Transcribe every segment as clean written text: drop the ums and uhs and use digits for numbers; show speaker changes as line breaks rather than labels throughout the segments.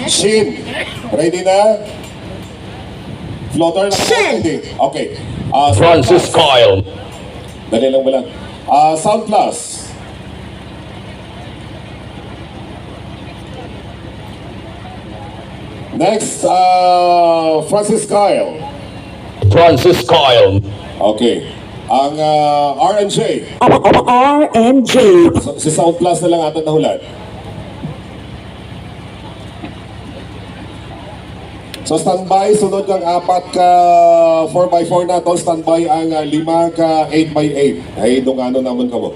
Shin, ready na? Floater na ready. Okay.
Francis Kyle.
Dali lang ba lang. Sound Plus. Next, Francis Kyle.
Francis Kyle.
Okay. Ang RNJ.
RNJ.
Si Sound Plus na lang ata nahulat. So standby, sunod kang 4 ka 4x4 na to. Standby ang 5 ka 8x8. Ay, doon ano naman ka mo.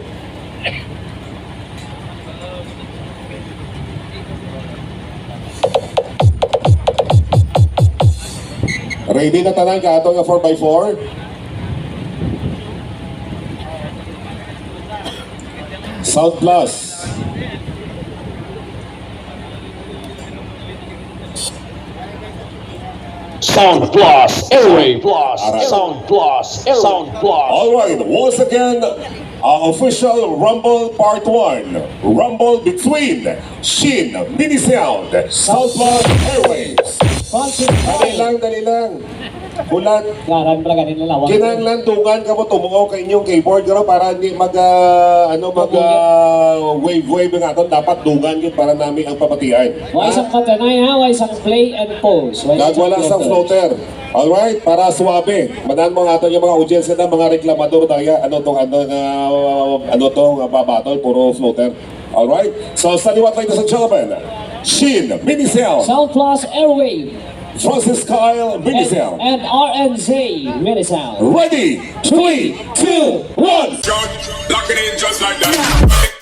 Ready na tanan ka ito nga 4x4? Sound Plus.
Sound Plus. Airway Plus. Sound Plus. Sound Plus.
Alright, once again, official Rumble Part 1. Rumble between Shin, Mini Sound, Sound Plus, Airwaves. Dali lang. Kulat.
Ngaran pala ganun nila.
Kinanglan tungan ka mo tumungaw ka inyong keyboard garo para hindi wave nga ito. Dapat tungan yun para namin ang papatian.
Why isang katanay ha? Why isang play and pose?
Nagwala sa floater. Alright, para suwabe. Manan mo nga ito yung mga audience na mga reklamador daya. Ano tong babattle, puro floater. Alright, so sa liwat ladies and gentlemen, Shin, Mini Sound,
Sound Plus Airway
Francis Kyle, Mini Sound.
and RNZ Mini Sound.
Ready, 3, 2, 1.
Lock it in just like that.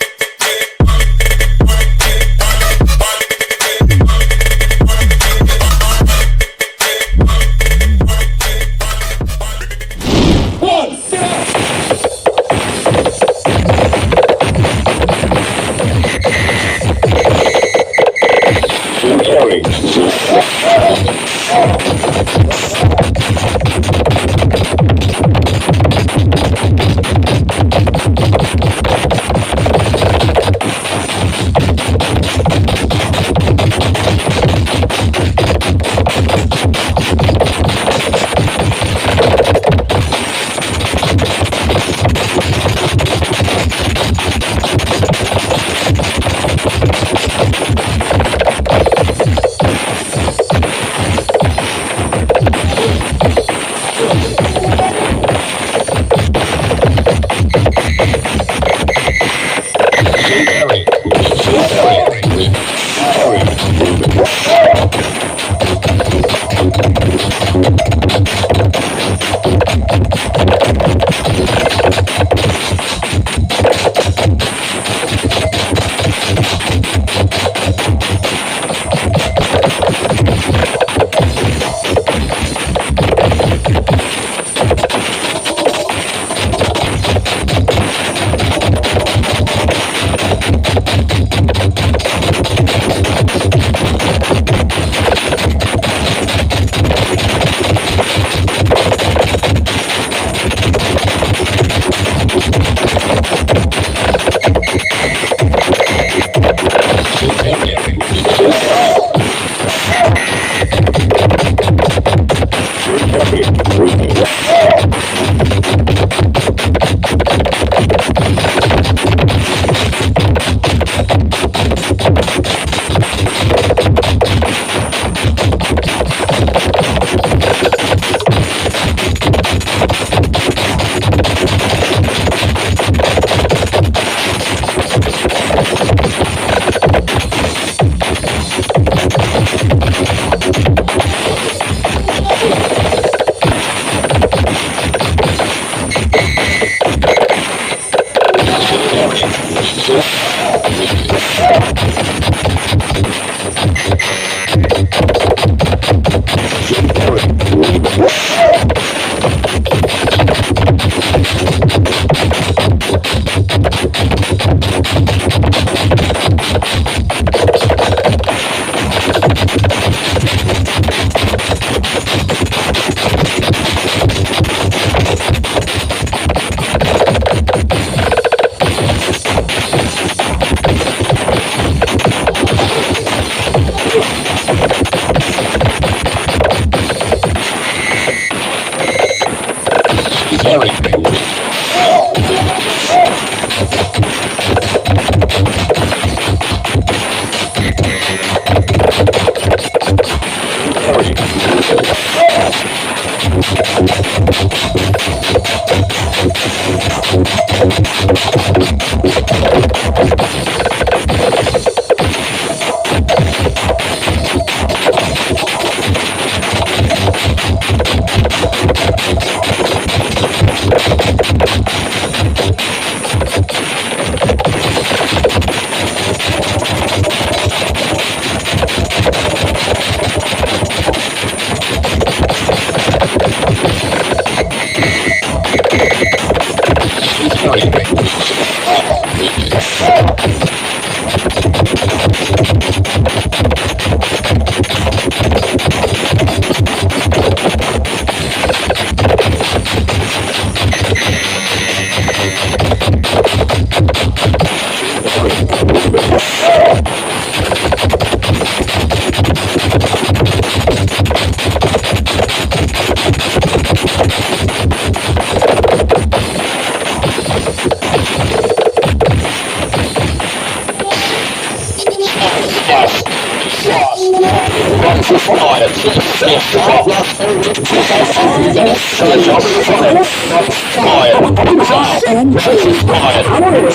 and J. Power.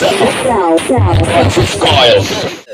Down.
Science.